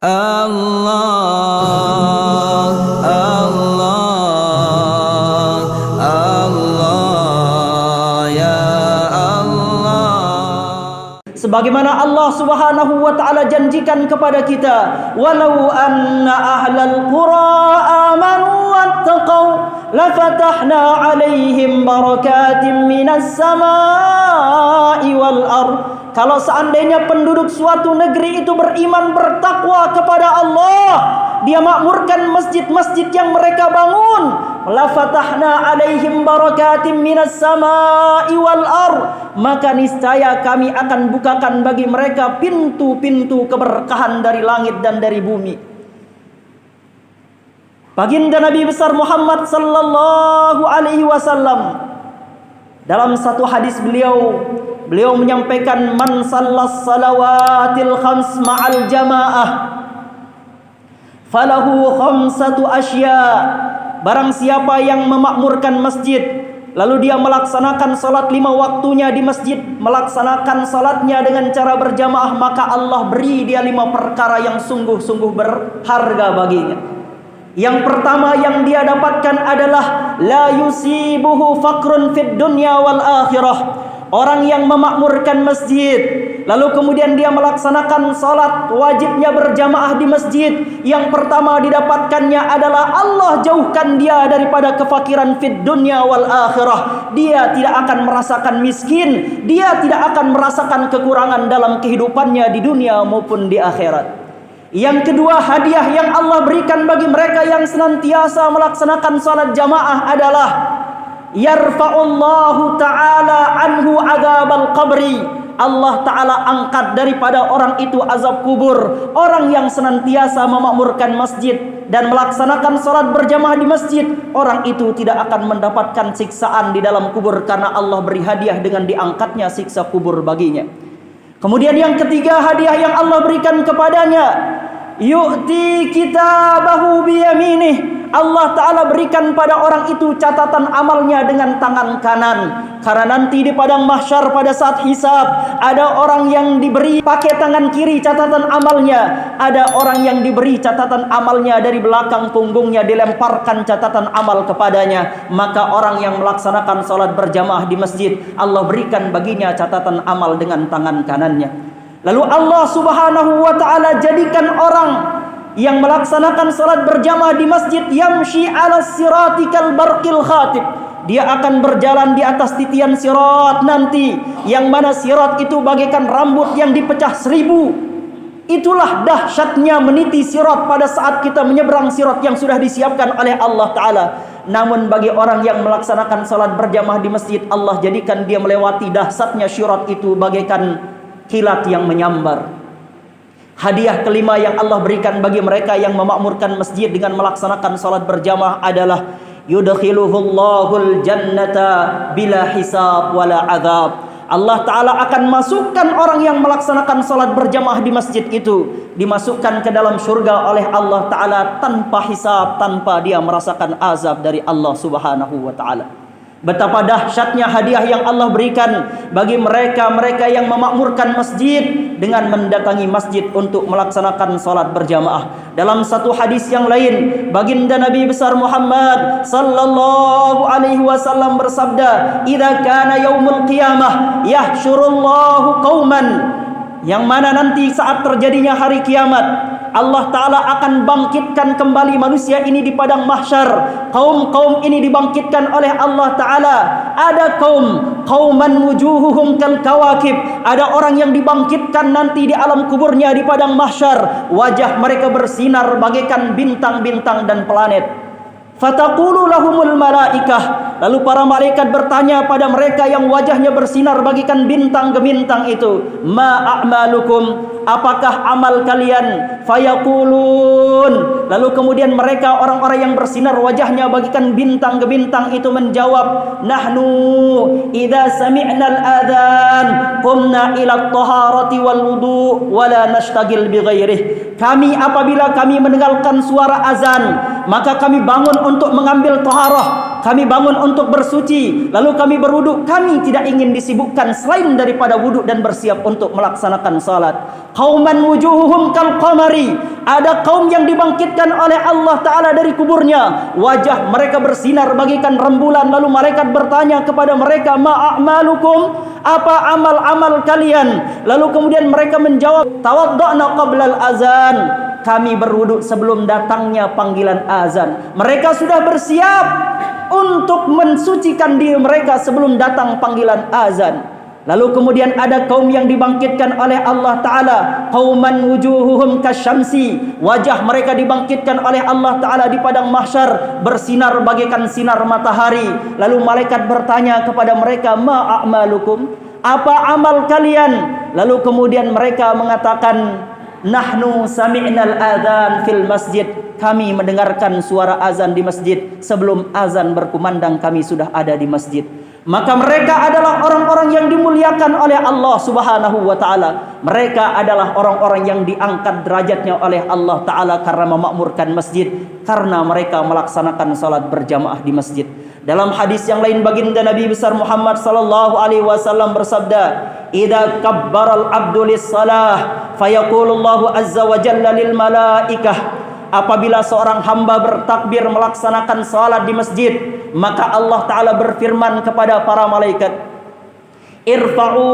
Allah, Allah, Allah, ya Allah. Sebagaimana Allah Subhanahu wa taala janjikan kepada kita, walau anna ahlal qura amanu wattaqau lafatahna alaihim barakatim minas samai wal ardh. Kalau seandainya penduduk suatu negeri itu beriman bertakwa kepada Allah, dia makmurkan masjid-masjid yang mereka bangun, lafatahna alaihim barakatim minas samai wal ardh, maka niscaya kami akan bukakan bagi mereka pintu-pintu keberkahan dari langit dan dari bumi. Baginda Nabi besar Muhammad sallallahu alaihi wasallam dalam satu hadis beliau menyampaikan, man sallas salawatil khams ma'al jamaah falahu khamsatu asya. Barang siapa yang memakmurkan masjid lalu dia melaksanakan salat 5 waktunya di masjid, melaksanakan salatnya dengan cara berjamaah, maka Allah beri dia 5 perkara yang sungguh-sungguh berharga baginya. Yang pertama yang dia dapatkan adalah la yusibuhu faqrun fid dunya wal akhirah. Orang yang memakmurkan masjid lalu kemudian dia melaksanakan salat wajibnya berjamaah di masjid, yang pertama didapatkannya adalah Allah jauhkan dia daripada kefakiran fid dunya wal akhirah. Dia tidak akan merasakan miskin, dia tidak akan merasakan kekurangan dalam kehidupannya di dunia maupun di akhirat. Yang kedua, hadiah yang Allah berikan bagi mereka yang senantiasa melaksanakan salat jamaah adalah yarfa'ullahu ta'ala anhu azabal qabri. Allah ta'ala angkat daripada orang itu azab kubur. Orang yang senantiasa memakmurkan masjid dan melaksanakan salat berjamaah di masjid, orang itu tidak akan mendapatkan siksaan di dalam kubur karena Allah beri hadiah dengan diangkatnya siksa kubur baginya. Kemudian yang ketiga, hadiah yang Allah berikan kepadanya, yu'ti kitabahu biyaminih. Allah Ta'ala berikan pada orang itu catatan amalnya dengan tangan kanan. Karena nanti di padang mahsyar pada saat hisab, ada orang yang diberi pakai tangan kiri catatan amalnya, ada orang yang diberi catatan amalnya dari belakang punggungnya, dilemparkan catatan amal kepadanya. Maka orang yang melaksanakan salat berjamaah di masjid, Allah berikan baginya catatan amal dengan tangan kanannya. Lalu Allah Subhanahu wa ta'ala jadikan orang yang melaksanakan salat berjamaah di masjid yamshi 'ala siratikal barqil khatib. Dia akan berjalan di atas titian sirat nanti, yang mana sirat itu bagaikan rambut yang dipecah 1000. Itulah dahsyatnya meniti sirat pada saat kita menyeberang sirat yang sudah disiapkan oleh Allah Ta'ala. Namun bagi orang yang melaksanakan salat berjamaah di masjid, Allah jadikan dia melewati dahsyatnya sirat itu bagaikan kilat yang menyambar. Hadiah kelima yang Allah berikan bagi mereka yang memakmurkan masjid dengan melaksanakan salat berjamaah adalah yudkhiluhullahul jannata bila hisab wala azab. Allah Ta'ala akan masukkan orang yang melaksanakan salat berjamaah di masjid itu, dimasukkan ke dalam surga oleh Allah Ta'ala tanpa hisab, tanpa dia merasakan azab dari Allah Subhanahu wa ta'ala. Betapa dahsyatnya hadiah yang Allah berikan bagi mereka-mereka yang memakmurkan masjid dengan mendatangi masjid untuk melaksanakan salat berjamaah. Dalam satu hadis yang lain, baginda Nabi besar Muhammad sallallahu alaihi wasallam bersabda, "Idza kana yaumul qiyamah yahsyurullahu qauman." Yang mana nanti saat terjadinya hari kiamat, Allah Ta'ala akan bangkitkan kembali manusia ini di padang mahsyar. Kaum-kaum ini dibangkitkan oleh Allah Ta'ala. Ada qauman wujuhuhum kal kawakib. Ada orang yang dibangkitkan nanti di alam kuburnya di padang mahsyar, wajah mereka bersinar bagaikan bintang-bintang dan planet. Fataqulu lahumul malaikah. Lalu para malaikat bertanya pada mereka yang wajahnya bersinar bagaikan bintang gemintang itu, ma a'malukum, apakah amal kalian? Fayaqulun. Lalu kemudian mereka orang-orang yang bersinar wajahnya bagaikan bintang gemintang itu menjawab, nahnu idza sami'nal adzan qumna ila at-taharati wal wudu wa la nashtagil bi ghairih. Kami apabila kami mendengarkan suara azan, maka kami bangun untuk mengambil taharah, kami bangun untuk bersuci, lalu kami berwudu. Kami tidak ingin disibukkan selain daripada wudu dan bersiap untuk melaksanakan salat. Qauman wujuhuhum kal qamari, ada kaum yang dibangkitkan oleh Allah Ta'ala dari kuburnya, wajah mereka bersinar bagaikan rembulan. Lalu malaikat bertanya kepada mereka, ma a'malukum, apa amal-amal kalian? Lalu kemudian mereka menjawab, tawadda'na qablal azan, kami berwudu sebelum datangnya panggilan azan. Mereka sudah bersiap untuk mensucikan diri mereka sebelum datang panggilan azan. Lalu kemudian ada kaum yang dibangkitkan oleh Allah Ta'ala, qauman wujuhuhum kasyamsi, wajah mereka dibangkitkan oleh Allah Ta'ala di padang mahsyar, bersinar bagaikan sinar matahari. Lalu malaikat bertanya kepada mereka, ma a'malukum, apa amal kalian? Lalu kemudian mereka mengatakan, nahnu sami'nal adzan fil masjid, kami mendengarkan suara azan di masjid. Sebelum azan berkumandang kami sudah ada di masjid. Maka mereka adalah orang-orang yang dimuliakan oleh Allah Subhanahu wa taala. Mereka adalah orang-orang yang diangkat derajatnya oleh Allah Ta'ala karena memakmurkan masjid, karena mereka melaksanakan salat berjamaah di masjid. Dalam hadis yang lain, baginda Nabi besar Muhammad sallallahu alaihi wasallam bersabda, "Idza kabbaral abdu lis-salah, fayaqulullahu azza wa jalla lil malaikah." Apabila seorang hamba bertakbir melaksanakan salat di masjid, maka Allah Ta'ala berfirman kepada para malaikat, irfa'u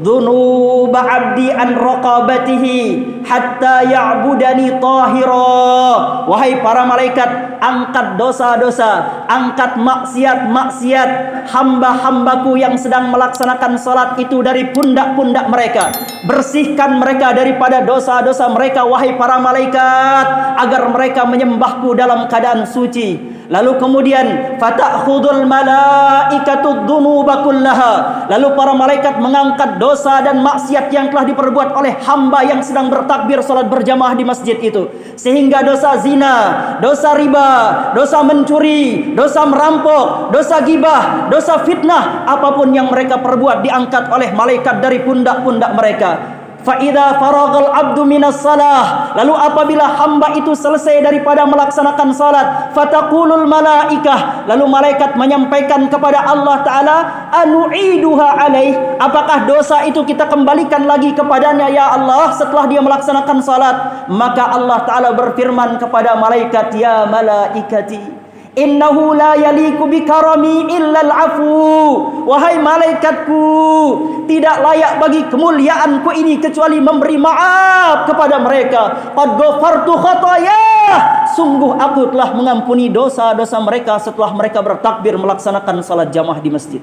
dhunuba abdi an raqabatihi hatta ya'budani tahira. Wahai para malaikat, angkat dosa-dosa, angkat maksiat-maksiat hamba-hambaku yang sedang melaksanakan salat itu dari pundak-pundak mereka. Bersihkan mereka daripada dosa-dosa mereka, wahai para malaikat, agar mereka menyembahku dalam keadaan suci. Lalu kemudian fata'khudul malaikatu dhunuba kullaha. Lalu para malaikat mengangkat dosa dan maksiat yang telah diperbuat oleh hamba yang sedang bertakbir salat berjamaah di masjid itu. Sehingga dosa zina, dosa riba, dosa mencuri, dosa merampok, dosa gibah, dosa fitnah, apapun yang mereka perbuat diangkat oleh malaikat dari pundak-pundak mereka. Fa'idha faragal abdu minas salah, lalu apabila hamba itu selesai daripada melaksanakan salat, fataqulul malaikah, lalu malaikat menyampaikan kepada Allah Ta'ala, anu'iduha alaih, apakah dosa itu kita kembalikan lagi kepadanya ya Allah setelah dia melaksanakan salat? Maka Allah Ta'ala berfirman kepada malaikat, ya malaikati, innahu la yaliku bikarami illal afu. Wahai malaikatku, tidak layak bagi kemuliaanku ini kecuali memberi maaf kepada mereka. Qad ghafartu khatayah, sungguh aku telah mengampuni dosa-dosa mereka setelah mereka bertakbir melaksanakan salat jamaah di masjid.